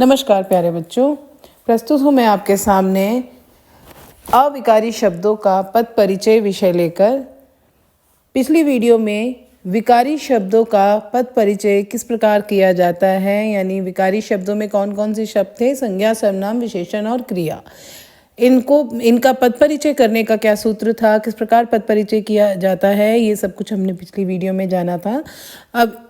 नमस्कार प्यारे बच्चों, प्रस्तुत हूँ मैं आपके सामने अविकारी शब्दों का पद परिचय विषय लेकर। पिछली वीडियो में विकारी शब्दों का पद परिचय किस प्रकार किया जाता है, यानी विकारी शब्दों में कौन कौन से शब्द थे, संज्ञा, सर्वनाम, विशेषण और क्रिया। इनका पद परिचय करने का क्या सूत्र था, किस प्रकार पद परिचय किया जाता है, ये सब कुछ हमने पिछली वीडियो में जाना था। अब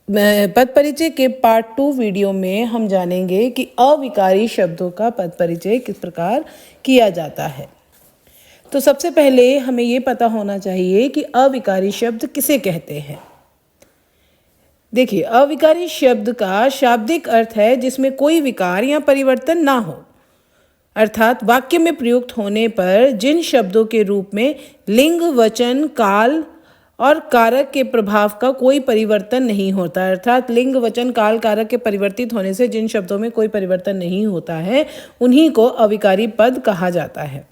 पद परिचय के पार्ट 2 वीडियो में हम जानेंगे कि अविकारी शब्दों का पद परिचय किस प्रकार किया जाता है। तो सबसे पहले हमें ये पता होना चाहिए कि अविकारी शब्द किसे कहते हैं। देखिए, अविकारी शब्द का शाब्दिक अर्थ है जिसमें कोई विकार या परिवर्तन ना हो, अर्थात वाक्य में प्रयुक्त होने पर जिन शब्दों के रूप में लिंग, वचन, काल और कारक के प्रभाव का कोई परिवर्तन नहीं होता, अर्थात लिंग, वचन, काल, कारक के परिवर्तित होने से जिन शब्दों में कोई परिवर्तन नहीं होता है उन्हीं को अविकारी पद कहा जाता है।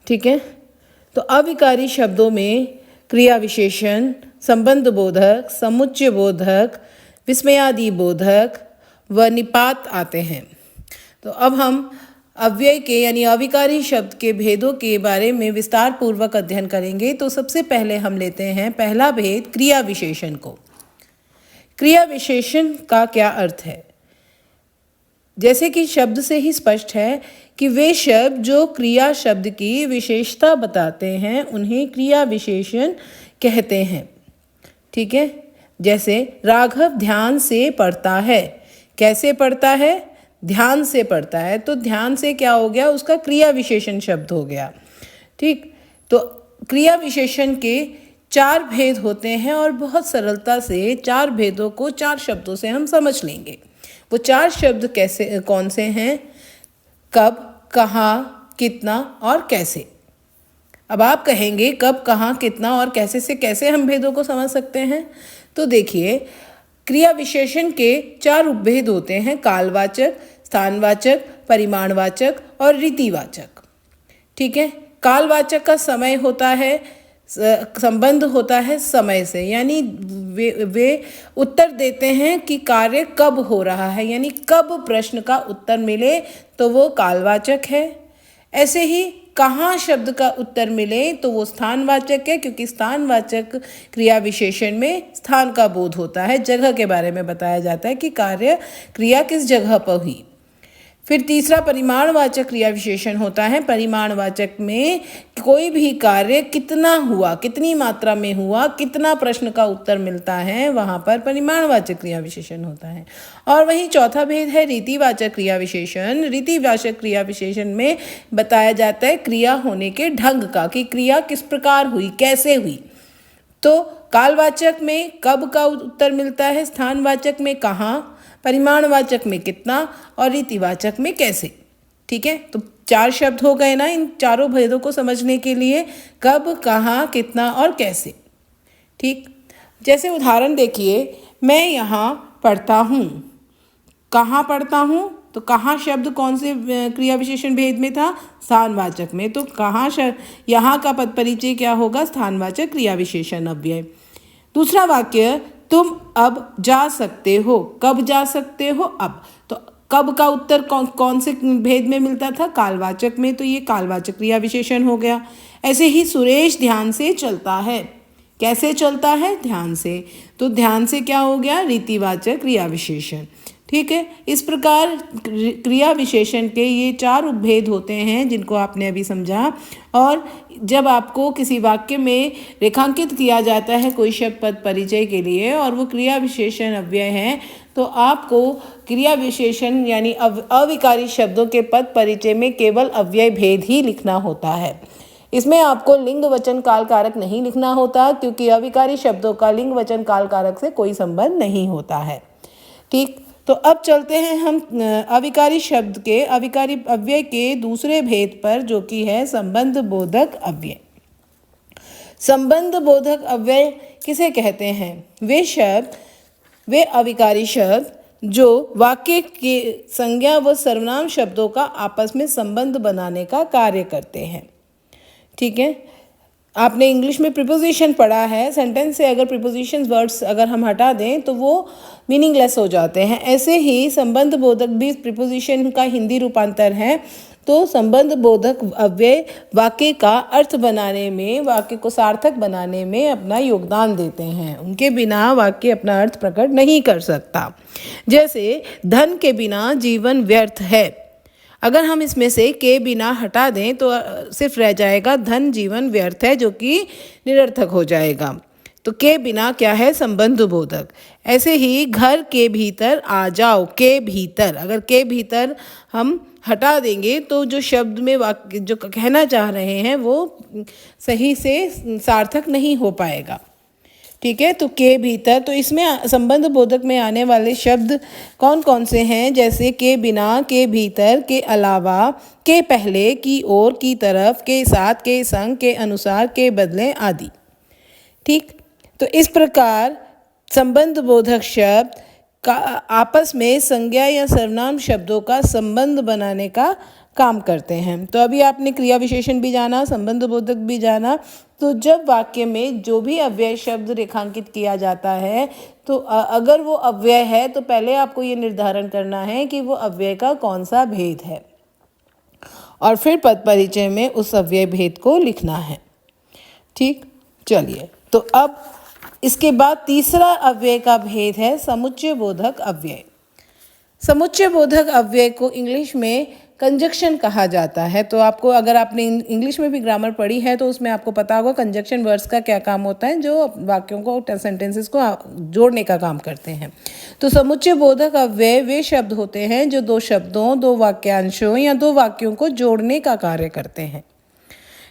ठीक है, तो अविकारी शब्दों में क्रिया विशेषण, संबंध बोधक, समुच्चय बोधक, विस्मयादि बोधक व निपात आते हैं। तो अब हम अव्यय के यानी अविकारी शब्द के भेदों के बारे में विस्तार पूर्वक अध्ययन करेंगे। तो सबसे पहले हम लेते हैं पहला भेद, क्रिया विशेषण को। क्रिया विशेषण का क्या अर्थ है? जैसे कि शब्द से ही स्पष्ट है कि वे शब्द जो क्रिया शब्द की विशेषता बताते हैं उन्हें क्रिया विशेषण कहते हैं। ठीक है, जैसे राघव ध्यान से पढ़ता है। कैसे पढ़ता है? ध्यान से पढ़ता है। तो ध्यान से क्या हो गया? उसका क्रिया विशेषण शब्द हो गया। ठीक, तो क्रिया विशेषण के 4 भेद होते हैं और बहुत सरलता से 4 भेदों को 4 शब्दों से हम समझ लेंगे। वो 4 शब्द कौन से हैं? कब, कहाँ, कितना और कैसे। अब आप कहेंगे कब, कहाँ, कितना और कैसे से कैसे हम भेदों को समझ सकते हैं? तो देखिए, क्रिया विशेषण के 4 उपभेद होते हैं, कालवाचक, स्थानवाचक, परिमाणवाचक और रीतिवाचक। ठीक है, कालवाचक का समय होता है, संबंध होता है समय से, यानी वे उत्तर देते हैं कि कार्य कब हो रहा है, यानी कब प्रश्न का उत्तर मिले तो वो कालवाचक है। ऐसे ही कहाँ शब्द का उत्तर मिले तो वो स्थानवाचक है, क्योंकि स्थानवाचक क्रिया विशेषण में स्थान का बोध होता है, जगह के बारे में बताया जाता है कि कार्य क्रिया किस जगह पर हुई। फिर तीसरा परिमाणवाचक क्रिया विशेषण होता है। परिमाणवाचक में कोई भी कार्य कितना हुआ, कितनी मात्रा में हुआ, कितना प्रश्न का उत्तर मिलता है, वहाँ पर परिमाणवाचक क्रिया विशेषण होता है। और वहीं चौथा भेद है रीतिवाचक क्रिया विशेषण। रीतिवाचक क्रिया विशेषण में बताया जाता है क्रिया होने के ढंग का, कि क्रिया किस प्रकार हुई, कैसे हुई। तो कालवाचक में कब का उत्तर मिलता है, स्थानवाचक में कहाँ, परिमाणवाचक में कितना और रीतिवाचक में कैसे। ठीक है, तो 4 शब्द हो गए ना इन चारों भेदों को समझने के लिए, कब, कहाँ, कितना और कैसे। ठीक, जैसे उदाहरण देखिए, मैं यहाँ पढ़ता हूँ। कहाँ पढ़ता हूँ? तो कहाँ शब्द कौन से क्रिया विशेषण भेद में था? स्थानवाचक में। तो कहाँ यहाँ का पद परिचय क्या होगा? स्थानवाचक क्रिया विशेषण अव्यय। दूसरा वाक्य, तुम अब जा सकते हो। कब जा सकते हो? अब। तो कब का उत्तर कौन से भेद में मिलता था? कालवाचक में। तो ये कालवाचक क्रिया विशेषण हो गया। ऐसे ही सुरेश ध्यान से चलता है। कैसे चलता है? ध्यान से। तो ध्यान से क्या हो गया? रीतिवाचक क्रिया विशेषण। ठीक है, इस प्रकार क्रिया विशेषण के ये 4 उपभेद होते हैं जिनको आपने अभी समझा। और जब आपको किसी वाक्य में रेखांकित किया जाता है कोई शब्द पद परिचय के लिए और वो क्रिया विशेषण अव्यय है, तो आपको क्रिया विशेषण यानी अविकारी शब्दों के पद परिचय में केवल अव्यय भेद ही लिखना होता है। इसमें आपको लिंग, वचन, काल, कारक नहीं लिखना होता, क्योंकि अविकारी शब्दों का लिंग, वचन, काल, कारक से कोई संबंध नहीं होता है। ठीक, तो अब चलते हैं हम अविकारी शब्द के अविकारी अव्यय के दूसरे भेद पर, जो कि है संबंध बोधक अव्यय। संबंध बोधक अव्यय किसे कहते हैं? वे अविकारी शब्द जो वाक्य के संज्ञा व सर्वनाम शब्दों का आपस में संबंध बनाने का कार्य करते हैं। ठीक है, आपने इंग्लिश में प्रीपोजिशन पढ़ा है, सेंटेंस से अगर प्रीपोजिशन वर्ड्स अगर हम हटा दें तो वो मीनिंगलेस हो जाते हैं। ऐसे ही संबंध बोधक भी प्रीपोजिशन का हिंदी रूपांतर है। तो संबंध बोधक अव्यय वाक्य का अर्थ बनाने में, वाक्य को सार्थक बनाने में अपना योगदान देते हैं। उनके बिना वाक्य अपना अर्थ प्रकट नहीं कर सकता। जैसे धन के बिना जीवन व्यर्थ है। अगर हम इसमें से के बिना हटा दें तो सिर्फ रह जाएगा धन जीवन व्यर्थ है, जो कि निरर्थक हो जाएगा। तो के बिना क्या है? संबंध बोधक। ऐसे ही घर के भीतर आ जाओ, के भीतर, अगर के भीतर हम हटा देंगे तो जो शब्द में वाक्य जो कहना चाह रहे हैं वो सही से सार्थक नहीं हो पाएगा। ठीक है, तो के भीतर, तो इसमें संबंध बोधक में आने वाले शब्द कौन कौन से हैं? जैसे के बिना, के भीतर, के अलावा, के पहले, की ओर, की तरफ, के साथ, के संग, के अनुसार, के बदले आदि। ठीक, तो इस प्रकार संबंध बोधक शब्द का आपस में संज्ञा या सर्वनाम शब्दों का संबंध बनाने का काम करते हैं। तो अभी आपने क्रिया विशेषण भी जाना, संबंध बोधक भी जाना। तो जब वाक्य में जो भी अव्यय शब्द रेखांकित किया जाता है, तो अगर वो अव्यय है तो पहले आपको ये निर्धारण करना है कि वो अव्यय का कौन सा भेद है, और फिर पद परिचय में उस अव्यय भेद को लिखना है। ठीक, चलिए, तो अब इसके बाद तीसरा अव्यय का भेद है समुच्चय बोधक अव्यय। समुच्चय बोधक अव्यय को इंग्लिश में कंजक्शन कहा जाता है। तो आपको, अगर आपने इंग्लिश में भी ग्रामर पढ़ी है तो उसमें आपको पता होगा कंजक्शन वर्ड्स का क्या काम होता है, जो वाक्यों को, सेंटेंसेस को जोड़ने का काम करते हैं। तो समुच्चय बोधक अव्यय वे शब्द होते हैं जो दो शब्दों, दो वाक्यांशों या दो वाक्यों को जोड़ने का कार्य करते हैं।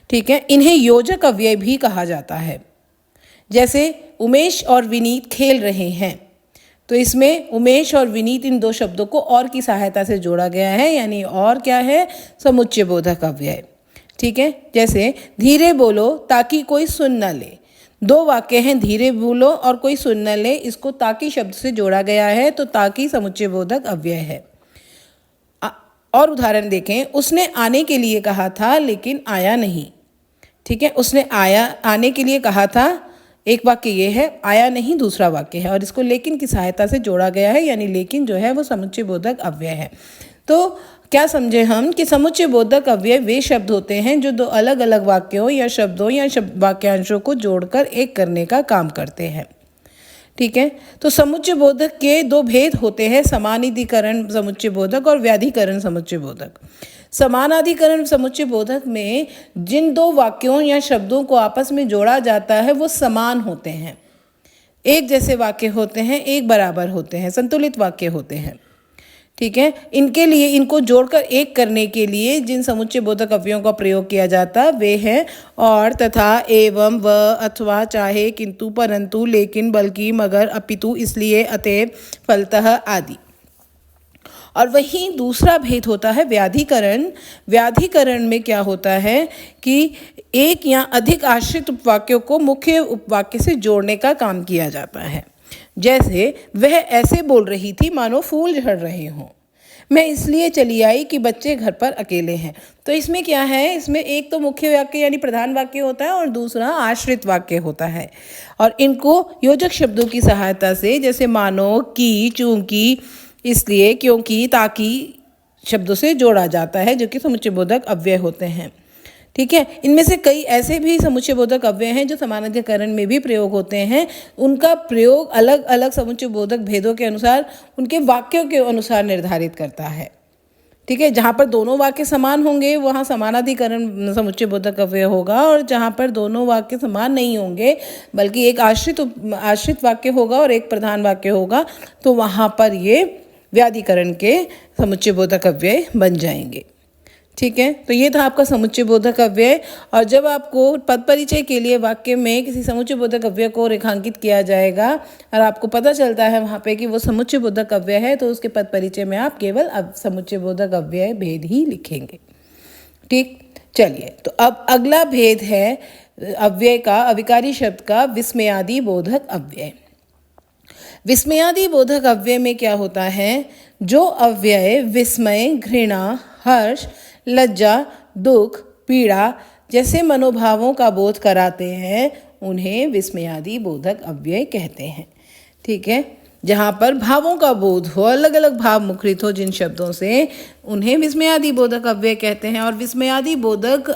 ठीक है, इन्हें योजक अव्यय भी कहा जाता है। जैसे उमेश और विनीत खेल रहे हैं, तो इसमें उमेश और विनीत इन दो शब्दों को और की सहायता से जोड़ा गया है, यानी और क्या है? समुच्चय बोधक अव्यय। ठीक है, जैसे धीरे बोलो ताकि कोई सुन न ले। दो वाक्य हैं, धीरे बोलो और कोई सुन न ले, इसको ताकि शब्द से जोड़ा गया है, तो ताकि समुच्चय बोधक अव्यय है। और उदाहरण देखें, उसने आने के लिए कहा था लेकिन आया नहीं। ठीक है, उसने आने के लिए कहा था, एक वाक्य ये है, आया नहीं दूसरा वाक्य है, और इसको लेकिन की सहायता से जोड़ा गया है, यानी लेकिन जो है वो समुच्चय बोधक अव्यय है। तो क्या समझे हम कि समुच्चय बोधक अव्यय वे शब्द होते हैं जो दो अलग अलग वाक्यों या शब्दों या वाक्यांशों को जोड़कर एक करने का काम करते हैं। ठीक है, तो समुच्चय बोधक के दो भेद होते हैं, समानाधिकरण समुच्चय बोधक और व्याधिकरण समुच्चय बोधक। समानाधिकरण समुच्चय बोधक में जिन दो वाक्यों या शब्दों को आपस में जोड़ा जाता है वो समान होते हैं, एक जैसे वाक्य होते हैं, एक बराबर होते हैं, संतुलित वाक्य होते हैं। ठीक है, इनके लिए, इनको जोड़कर एक करने के लिए जिन समुच्चय बोधक अव्ययों का प्रयोग किया जाता वे हैं और, तथा, एवं, व, अथवा, चाहे, किंतु, परंतु, लेकिन, बल्कि, मगर, अपितु, इसलिए, अतएव, फलतः आदि। और वहीं दूसरा भेद होता है व्याधिकरण। व्याधिकरण में क्या होता है कि एक या अधिक आश्रित उपवाक्यों को मुख्य उपवाक्य से जोड़ने का काम किया जाता है। जैसे वह ऐसे बोल रही थी मानो फूल झड़ रहे हों, मैं इसलिए चली आई कि बच्चे घर पर अकेले हैं। तो इसमें क्या है, इसमें एक तो मुख्य वाक्य यानी प्रधान वाक्य होता है और दूसरा आश्रित वाक्य होता है, और इनको योजक शब्दों की सहायता से, जैसे मानो, की, चूंकि, इसलिए, क्योंकि, ताकि शब्दों से जोड़ा जाता है, जो कि समुच्चय बोधक अव्यय होते हैं। ठीक है, इनमें से कई ऐसे भी समुच्चय बोधक अव्यय हैं जो समानाधिकरण में भी प्रयोग होते हैं। उनका प्रयोग अलग अलग समुच्चय बोधक भेदों के अनुसार, उनके वाक्यों के अनुसार निर्धारित करता है। ठीक है, जहाँ पर दोनों वाक्य समान होंगे वहाँ समानाधिकरण समुच्चय बोधक अव्यय होगा, और जहाँ पर दोनों वाक्य समान नहीं होंगे बल्कि एक आश्रित वाक्य होगा और एक प्रधान वाक्य होगा, तो वहाँ पर ये व्याधिकरण के समुच्चय बोधक अव्यय बन जाएंगे। ठीक है, तो ये था आपका समुच्चय बोधक अव्यय। और जब आपको पद परिचय के लिए वाक्य में किसी समुच्चय बोधक अव्यय को रेखांकित किया जाएगा और आपको पता चलता है वहाँ पे कि वो समुच्चय बोधक अव्यय है, तो उसके पद परिचय में आप केवल समुच्चय बोधक अव्यय भेद ही लिखेंगे। ठीक, चलिए, तो अब अगला भेद है अव्यय का, अविकारी शब्द का विस्मयादि बोधक अव्यय। विस्मयादि बोधक अव्यय में क्या होता है, जो अव्यय विस्मय, घृणा, हर्ष, लज्जा, दुख, पीड़ा जैसे मनोभावों का बोध कराते हैं उन्हें विस्मयादि बोधक अव्यय कहते हैं। ठीक है, जहाँ पर भावों का बोध हो, अलग अलग भाव मुखरित हो जिन शब्दों से, उन्हें विस्मयादि बोधक अव्यय कहते हैं। और विस्मयादि बोधक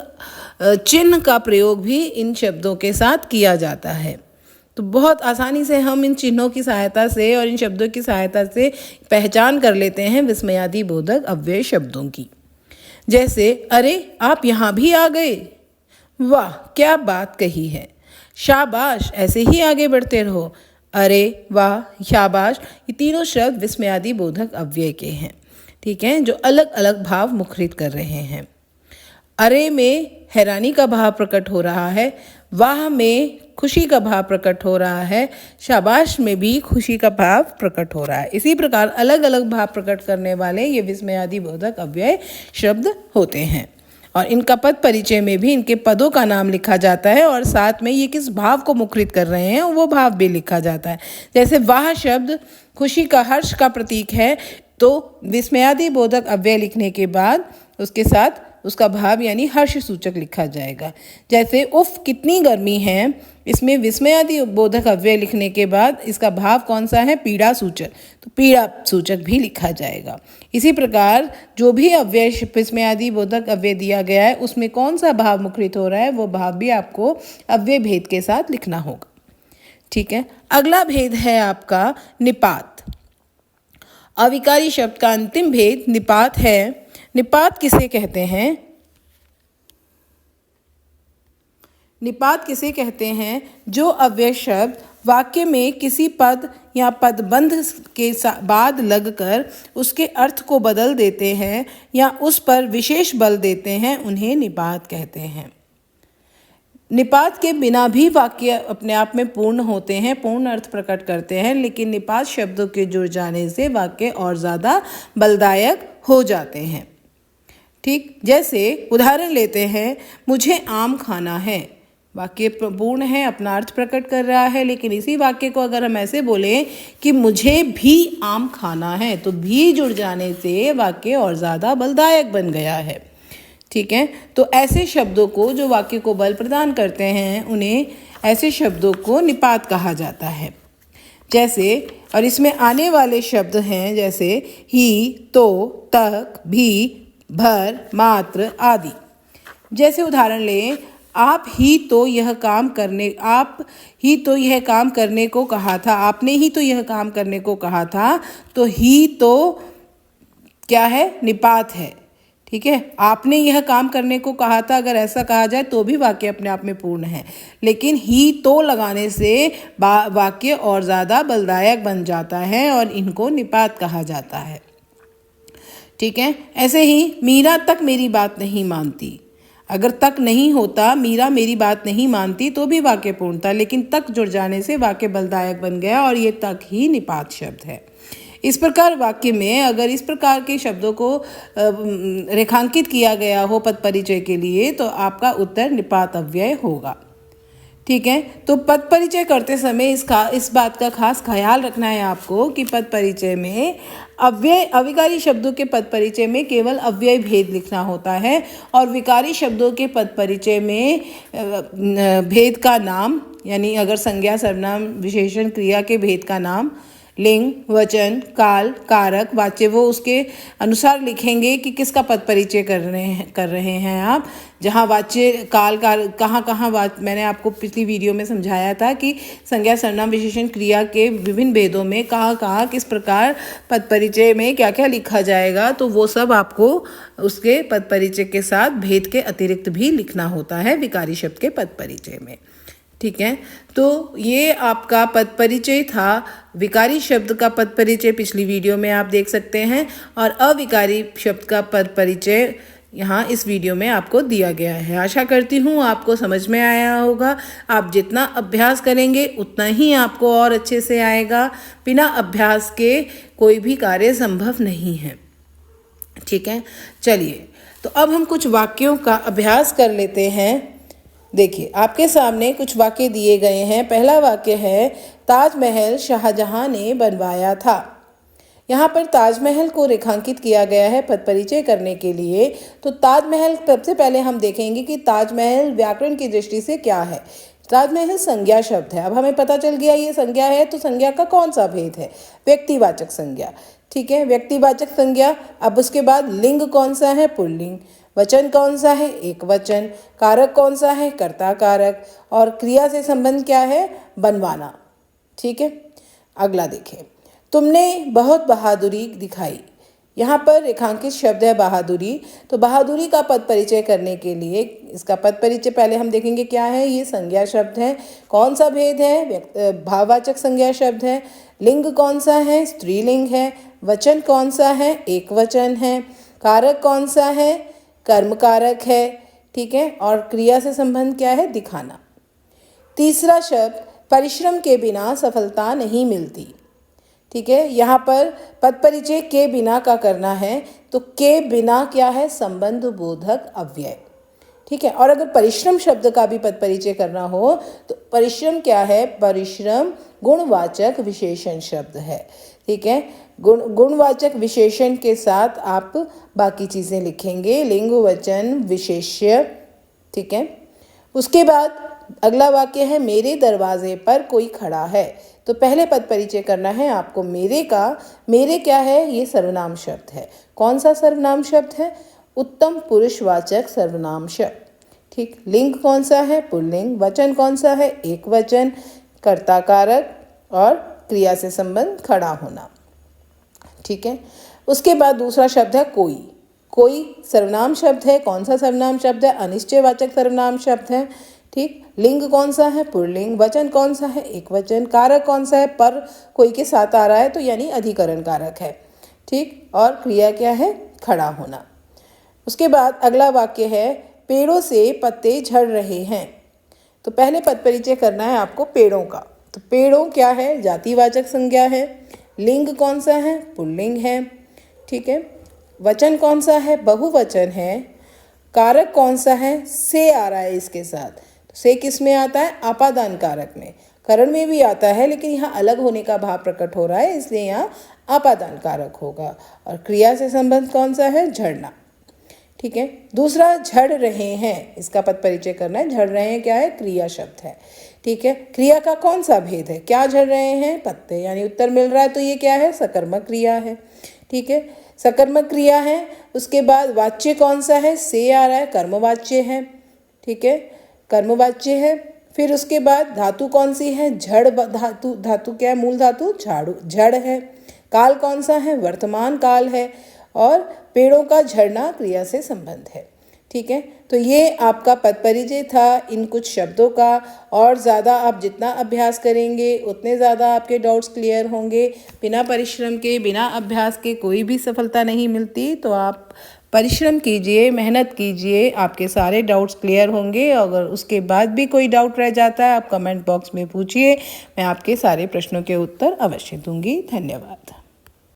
चिन्ह का प्रयोग भी इन शब्दों के साथ किया जाता है। तो बहुत आसानी से हम इन चिन्हों की सहायता से और इन शब्दों की सहायता से पहचान कर लेते हैं विस्मयादि बोधक अव्यय शब्दों की। जैसे अरे आप यहाँ भी आ गए, वाह क्या बात कही है, शाबाश ऐसे ही आगे बढ़ते रहो, अरे वाह शाबाश, ये तीनों शब्द विस्मयादि बोधक अव्यय के हैं। ठीक है, जो अलग अलग भाव मुखरित कर रहे हैं। अरे में हैरानी का भाव प्रकट हो रहा है, वाह में खुशी का भाव प्रकट हो रहा है, शाबाश में भी खुशी का भाव प्रकट हो रहा है। इसी प्रकार अलग अलग भाव प्रकट करने वाले ये विस्मयादि बोधक अव्यय शब्द होते हैं। और इनका पद परिचय में भी इनके पदों का नाम लिखा जाता है और साथ में ये किस भाव को मुखरित कर रहे हैं वो भाव भी लिखा जाता है। जैसे वाह शब्द खुशी का, हर्ष का प्रतीक है, तो विस्मयादि बोधक अव्यय लिखने के बाद उसके साथ उसका भाव यानी हर्ष सूचक लिखा जाएगा। जैसे उफ कितनी गर्मी है, इसमें विस्मयादि बोधक अव्यय लिखने के बाद इसका भाव कौन सा है, पीड़ा सूचक, तो पीड़ा सूचक भी लिखा जाएगा। इसी प्रकार जो भी अव्यय विस्मयादि बोधक अव्यय दिया गया है उसमें कौन सा भाव मुखरित हो रहा है वो भाव भी आपको अव्यय भेद के साथ लिखना होगा। ठीक है, अगला भेद है आपका निपात। अविकारी शब्द का अंतिम भेद निपात है। निपात किसे कहते हैं? निपात किसे कहते हैं? जो अव्यय शब्द वाक्य में किसी पद या पदबंध के बाद लगकर उसके अर्थ को बदल देते हैं या उस पर विशेष बल देते हैं, उन्हें निपात कहते हैं। निपात के बिना भी वाक्य अपने आप में पूर्ण होते हैं, पूर्ण अर्थ प्रकट करते हैं, लेकिन निपात शब्दों के जुड़ जाने से वाक्य और ज़्यादा बलदायक हो जाते हैं। ठीक, जैसे उदाहरण लेते हैं, मुझे आम खाना है। वाक्य पूर्ण है, अपना अर्थ प्रकट कर रहा है, लेकिन इसी वाक्य को अगर हम ऐसे बोलें कि मुझे भी आम खाना है, तो भी जुड़ जाने से वाक्य और ज़्यादा बलदायक बन गया है। ठीक है, तो ऐसे शब्दों को जो वाक्य को बल प्रदान करते हैं उन्हें, ऐसे शब्दों को निपात कहा जाता है। जैसे, और इसमें आने वाले शब्द हैं जैसे ही, तो, तक, भी, भर, मात्र आदि। जैसे उदाहरण लें, आप ही तो यह काम करने को कहा था, आपने ही तो यह काम करने को कहा था, तो ही तो क्या है, निपात है। ठीक है, आपने यह काम करने को कहा था, अगर ऐसा कहा जाए तो भी वाक्य अपने आप में पूर्ण है, लेकिन ही तो लगाने से वाक्य और ज़्यादा बलदायक बन जाता है और इनको निपात कहा जाता है। ठीक है, ऐसे ही मीरा तक मेरी बात नहीं मानती, अगर तक नहीं होता, मीरा मेरी बात नहीं मानती, तो भी वाक्य पूर्ण था, लेकिन तक जुड़ जाने से वाक्य बलदायक बन गया और ये तक ही निपात शब्द है। इस प्रकार वाक्य में अगर इस प्रकार के शब्दों को रेखांकित किया गया हो पद परिचय के लिए, तो आपका उत्तर निपात अव्यय होगा। ठीक है, तो पद परिचय करते समय इस बात का खास ख्याल रखना है आपको कि पद परिचय में अविकारी शब्दों के पद परिचय में केवल अव्यय भेद लिखना होता है और विकारी शब्दों के पद परिचय में भेद का नाम, यानी अगर संज्ञा, सर्वनाम, विशेषण, क्रिया के भेद का नाम, लिंग, वचन, काल, कारक, वाच्य, वो उसके अनुसार लिखेंगे कि किसका पद परिचय कर रहे हैं आप। जहाँ वाच्य, काल, कहाँ मैंने आपको पिछली वीडियो में समझाया था कि संज्ञा, सर्वनाम, विशेषण, क्रिया के विभिन्न भेदों में कहाँ किस प्रकार पद परिचय में क्या क्या लिखा जाएगा, तो वो सब आपको उसके पद परिचय के साथ भेद के अतिरिक्त भी लिखना होता है विकारी शब्द के पद परिचय में। ठीक है, तो ये आपका पद परिचय था। विकारी शब्द का पद परिचय पिछली वीडियो में आप देख सकते हैं और अविकारी शब्द का पद परिचय यहाँ इस वीडियो में आपको दिया गया है। आशा करती हूँ आपको समझ में आया होगा। आप जितना अभ्यास करेंगे उतना ही आपको और अच्छे से आएगा। बिना अभ्यास के कोई भी कार्य संभव नहीं है। ठीक है, चलिए तो अब हम कुछ वाक्यों का अभ्यास कर लेते हैं। देखिए, आपके सामने कुछ वाक्य दिए गए हैं। पहला वाक्य है, ताजमहल शाहजहां ने बनवाया था। यहाँ पर ताजमहल को रेखांकित किया गया है पद परिचय करने के लिए। तो ताजमहल सबसे पहले हम देखेंगे कि ताजमहल व्याकरण की दृष्टि से क्या है। ताजमहल संज्ञा शब्द है। अब हमें पता चल गया ये संज्ञा है, तो संज्ञा का कौन सा भेद है? व्यक्तिवाचक संज्ञा। ठीक है, व्यक्तिवाचक संज्ञा। अब उसके बाद लिंग कौन सा है? पुल्लिंग। वचन कौन सा है? एक वचन। कारक कौन सा है? कर्ता कारक। और क्रिया से संबंध क्या है? बनवाना। ठीक है, अगला देखें। तुमने बहुत बहादुरी दिखाई। यहाँ पर रेखांकित शब्द है बहादुरी। तो बहादुरी का पद परिचय करने के लिए इसका पद परिचय पहले हम देखेंगे क्या है। ये संज्ञा शब्द है। कौन सा भेद है? भाववाचक संज्ञा शब्द है। लिंग कौन सा है? स्त्रीलिंग है। वचन कौन सा है? एक वचन है। कारक कौन सा है? कर्म कारक है। ठीक है, और क्रिया से संबंध क्या है? दिखाना। तीसरा शब्द परिश्रम के बिना सफलता नहीं मिलती। ठीक है, यहाँ पर पद परिचय के बिना का करना है। तो के बिना क्या है? संबंध बोधक अव्यय। ठीक है, और अगर परिश्रम शब्द का भी पद परिचय करना हो तो परिश्रम क्या है? परिश्रम गुणवाचक विशेषण शब्द है। ठीक है, गुणवाचक विशेषण के साथ आप बाकी चीज़ें लिखेंगे, लिंग वचन विशेष्य। ठीक है, उसके बाद अगला वाक्य है मेरे दरवाजे पर कोई खड़ा है। तो पहले पद परिचय करना है आपको मेरे का। मेरे क्या है? ये सर्वनाम शब्द है। कौन सा सर्वनाम शब्द है? उत्तम पुरुषवाचक सर्वनाम शब्द। ठीक, लिंग कौन सा है? पुल्लिंग। वचन कौन सा है? एक वचन। कर्ता कारक और क्रिया से संबंध खड़ा होना। ठीक है, उसके बाद दूसरा शब्द है कोई। कोई सर्वनाम शब्द है। कौन सा सर्वनाम शब्द है? अनिश्चयवाचक सर्वनाम शब्द है। ठीक, लिंग कौन सा है? पुल्लिंग। वचन कौन सा है? एक वचन। कारक कौन सा है? पर कोई के साथ आ रहा है तो यानी अधिकरण कारक है। ठीक, और क्रिया क्या है? खड़ा होना। उसके बाद अगला वाक्य है पेड़ों से पत्ते झड़ रहे हैं। तो पहले पद परिचय करना है आपको पेड़ों का। तो पेड़ों क्या है? जातिवाचक संज्ञा है। लिंग कौन सा है? पुल्लिंग है। ठीक है, वचन कौन सा है? बहुवचन है। कारक कौन सा है? से आ रहा है इसके साथ। से किस में आता है? आपादान कारक में। करण में भी आता है लेकिन यहाँ अलग होने का भाव प्रकट हो रहा है, इसलिए यहाँ आपादान कारक होगा। और क्रिया से संबंध कौन सा है? झड़ना। ठीक है, दूसरा झड़ रहे हैं, इसका पद परिचय करना है। झड़ रहे हैं क्या है? क्रिया शब्द है। ठीक है, क्रिया का कौन सा भेद है? क्या झड़ रहे हैं? पत्ते, यानी उत्तर मिल रहा है तो ये क्या है? सकर्मक क्रिया है। ठीक है, सकर्मक क्रिया है। उसके बाद वाच्य कौन सा है? से आ रहा है, कर्मवाच्य है। ठीक है, कर्मवाच्य है। फिर उसके बाद धातु कौन सी है? जड़ धातु। धातु क्या है? मूल धातु झाड़ू, जड़ है। काल कौन सा है? वर्तमान काल है। और पेड़ों का झड़ना क्रिया से संबंध है। ठीक है, तो ये आपका पद परिचय था इन कुछ शब्दों का। और ज़्यादा आप जितना अभ्यास करेंगे उतने ज़्यादा आपके डाउट्स क्लियर होंगे। बिना परिश्रम के, बिना अभ्यास के कोई भी सफलता नहीं मिलती। तो आप परिश्रम कीजिए, मेहनत कीजिए, आपके सारे डाउट्स क्लियर होंगे। अगर उसके बाद भी कोई डाउट रह जाता है आप कमेंट बॉक्स में पूछिए, मैं आपके सारे प्रश्नों के उत्तर अवश्य दूंगी। धन्यवाद।